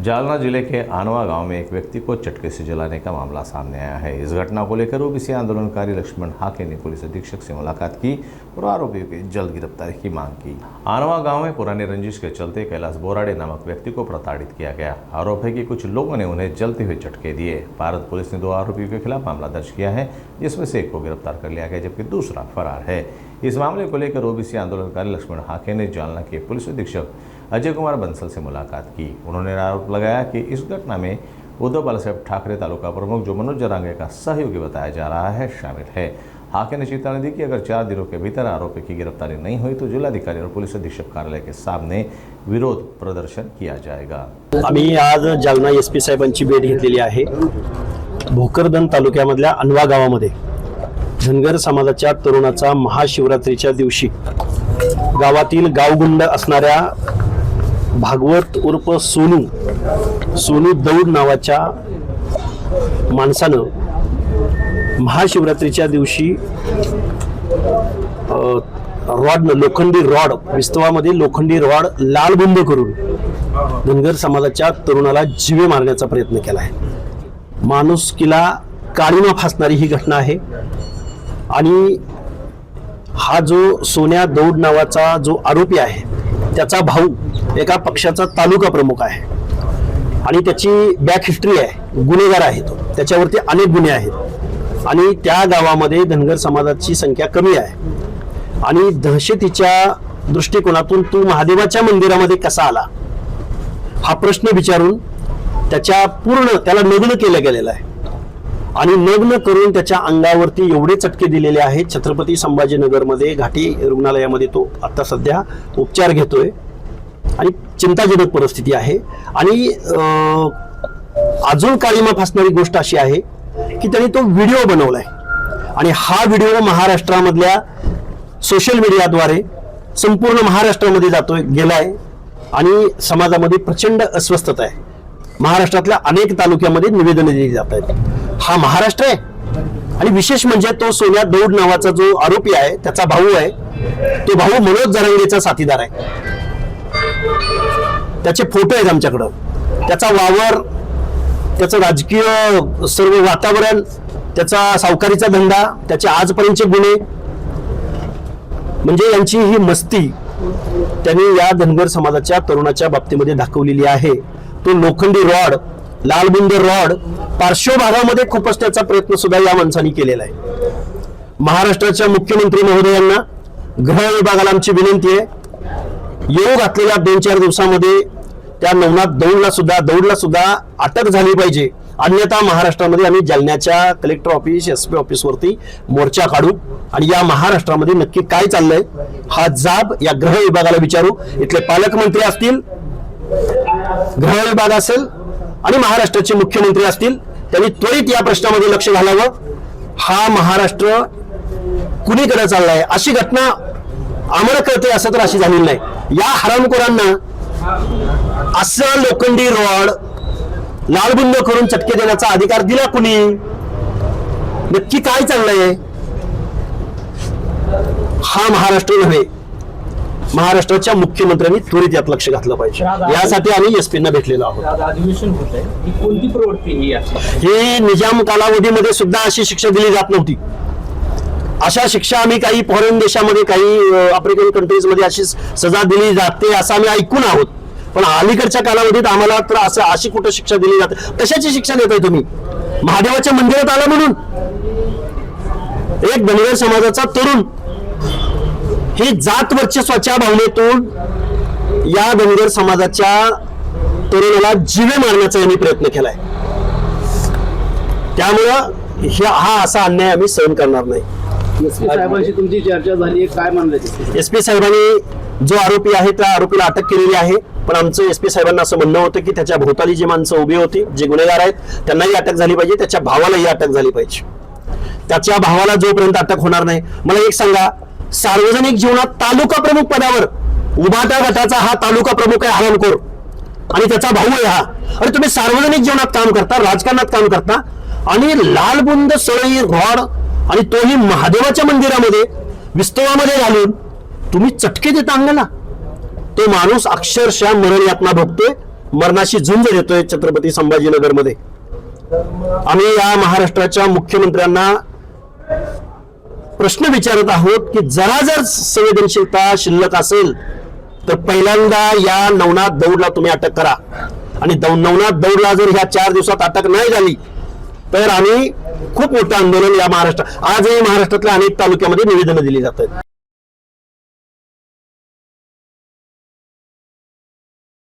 जालना जिले के आनवा गांव में एक व्यक्ति को चटके से जलाने का मामला सामने आया है। इस घटना को लेकर ओबीसी आंदोलनकारी लक्ष्मण हाके ने पुलिस अधीक्षक से मुलाकात की और आरोपियों की जल्द गिरफ्तारी की मांग की। आनवा गांव में पुरानी रंजिश के चलते कैलाश बोराडे नामक व्यक्ति को प्रताड़ित किया गया। आरोप है कि कुछ लोगों ने उन्हें जलते हुए चटके दिए। भारत पुलिस ने 2 आरोपियों के खिलाफ मामला दर्ज किया है, जिसमें से एक को गिरफ्तार कर लिया गया जबकि दूसरा फरार है। इस मामले को लेकर ओबीसी आंदोलनकारी लक्ष्मण हाके ने जालना के पुलिस अधीक्षक अजय कुमार बंसल से मुलाकात की। उन्होंने आरोप लगाया कि इस घटना में उद्धव बालासाहेब ठाकरे तालुका प्रमुख, जो मनोज जरांगे का सहयोगी बताया जा रहा है, शामिल है। हाके ने चेतावनी दी कि अगर 4 दिनों के भीतर आरोपी की गिरफ्तारी नहीं हुई तो जिलाधिकारी और पुलिस अधीक्षक कार्यालय के सामने विरोध प्रदर्शन किया जाएगा। आम्ही आज जालना एसपी साहेबांची भेट घेतलेली आहे। भोकरदन तालुक्यामधल्या अनवा गावामध्ये धनगर समाजाच्या तरुणाचा महाशिवरात्रीच्या दिवशी गावातील गावगुंड असणाऱ्या भागवत उर्फ सोनू दौड नावाच्या माणसानं महाशिवरात्रीच्या दिवशी लोखंडी रॉड विस्तवामध्ये लोखंडी रॉड लालबुंद करून धनगर समाजाच्या तरुणाला जीवे मारण्याचा प्रयत्न केला आहे। माणुसकीला काळीमा फासणारी ही घटना आहे आणि हा जो सोन्या दौड नावाचा जो आरोपी आहे त्याचा भाऊ एका पक्षाचा तालुका प्रमुख आहे आणि त्याची बॅक हिस्ट्री आहे, गुन्हेगार आहे तो, त्याच्यावरती अनेक गुन्हे आहेत आणि त्या गावामध्ये धनगर समाजाची संख्या कमी आहे आणि दहशतीच्या दृष्टिकोनातून तू महादेवाच्या मंदिरामध्ये कसा आला हा प्रश्न विचारून त्याला नग्न केलं गेलेलं आहे आणि नग्न करून त्याच्या अंगावरती एवढे चटके दिलेले आहेत। छत्रपती संभाजीनगरमध्ये घाटी रुग्णालयामध्ये तो आता सध्या उपचार घेतोय आणि चिंताजनक परिस्थिती आहे। आणि अजून काळीमा फासणारी गोष्ट अशी आहे की त्यांनी तो व्हिडिओ बनवलाय आणि हा व्हिडिओ महाराष्ट्रामधल्या सोशल मीडियाद्वारे संपूर्ण महाराष्ट्रामध्ये गेलाय आणि समाजामध्ये प्रचंड अस्वस्थता आहे। महाराष्ट्रातल्या अनेक तालुक्यामध्ये निवेदने दिली जात आहेत। हा महाराष्ट्र आहे आणि विशेष म्हणजे तो सोन्या दौड नावाचा जो आरोपी आहे त्याचा भाऊ आहे, तो भाऊ मनोज जरांगेचा साथीदार आहे। त्याचे फोटो आहेत आमच्याकडं, त्याचा वावर, त्याचं राजकीय सर्व वातावरण, त्याचा सावकारीचा धंदा, त्याचे आजपर्यंतचे गुन्हे, म्हणजे यांची ही मस्ती त्यांनी या धनगर समाजाच्या तरुणाच्या बाबतीमध्ये दाखवलेली आहे। तो लोखंडी रॉड, लालबुंद रॉड पार्श्वभागामध्ये खुपसण्याचा प्रयत्न सुद्धा या माणसाने केलेला आहे। महाराष्ट्राच्या मुख्यमंत्री महोदयांना, गृह विभागाला आमची विनंती आहे, येऊ घातलेल्या 2-4 दिवसामध्ये त्या नवनाथ दौडला सुद्धा अटक झाली पाहिजे, अन्यथा महाराष्ट्रामध्ये आम्ही जालन्याच्या कलेक्टर ऑफिस, एसपी ऑफिस वरती मोर्चा काढू आणि या महाराष्ट्रामध्ये नक्की काय चाललंय हा जाब या गृह विभागाला विचारू। इथले पालकमंत्री असतील, गृह विभाग असेल आणि महाराष्ट्राचे मुख्यमंत्री असतील, त्यांनी त्वरित या प्रश्नामध्ये लक्ष घालावं। हा महाराष्ट्र कुणीकडे चाललाय अशी घटना आम्हाला कळते असं तर अशी झालेली नाही। या हरामखोरांना असं लोखंडी रॉड लालबुंद करून चटके देण्याचा अधिकार दिला कुणी? नक्की काय चाललंय? हा महाराष्ट्र नव्हे, महाराष्ट्राच्या मुख्यमंत्र्यांनी त्वरित यात लक्ष घातलं पाहिजे। यासाठी आम्ही एसपींना भेटलेलो आहोत। अधिवेशन होत आहे ही कोणती प्रवृत्ती ही निजाम कालावधीमध्ये सुद्धा अशी शिक्षा दिली जात नव्हती। अशा शिक्षा आम्ही काही फॉरेन देशामध्ये, काही आफ्रिकन कंट्रीज मध्ये अशी सजा दिली जाते असं आम्ही ऐकून आहोत, पण अलीकडच्या कालावधीत आम्हाला तर असं अशी कुठं शिक्षा दिली जाते? कशाची शिक्षा देताय तुम्ही? महादेवाच्या मंदिरात आला म्हणून एक धनगर समाजाचा तरुण ही जात वर्चस्वाच्या भावनेतून या धनगर समाजाच्या तरुणाला जीवे मारण्याचा यांनी प्रयत्न केलाय। त्यामुळं हा असा अन्याय आम्ही सहन करणार नाही। एसपी साहेबांशी तुमची चर्चा झाली, काय म्हणलं? एसपी साहेबांनी जो आरोपी आहे त्या आरोपीला अटक केलेली आहे, पण आमचं एसपी साहेबांना असं म्हणणं होतं की त्याच्या भोवताली जी माणसं उभी होती, जे गुन्हेगार आहेत, त्यांनाही अटक झाली पाहिजे, त्याच्या भावालाही अटक झाली पाहिजे। त्याच्या भावाला जोपर्यंत अटक होणार नाही, मला एक सांगा, सार्वजनिक जीवनात तालुका प्रमुख पदावर उभाटा गटाचा हा तालुका प्रमुख आहे हरणखोर आणि त्याचा भाऊ आहे हा, आणि तुम्ही सार्वजनिक जीवनात काम करता, राजकारणात काम करता आणि लालबुंद सळई रॉड आणि तोही महादेवाच्या मंदिरामध्ये विस्तवामध्ये घालून तुम्ही चटके देता अंगाला? तो माणूस अक्षरशः मरण यातना भोगतोय मरणाशी झुंज देतोय छत्रपती संभाजीनगरमध्ये. आम्ही या महाराष्ट्राच्या मुख्यमंत्र्यांना प्रश्न विचारत आहोत की जरा जर संवेदनशीलता शिल्लक असेल तर पहिल्यांदा या नवनाथ दौडला तुम्ही अटक करा, आणि नवनाथ दौडला जर ह्या 4 दिवसात अटक नाही झाली तर आम्ही खूप मोठं आंदोलन या आजही महाराष्ट्रातल्या अनेक तालुक्यामध्ये निवेदनं दिली जात आहेत.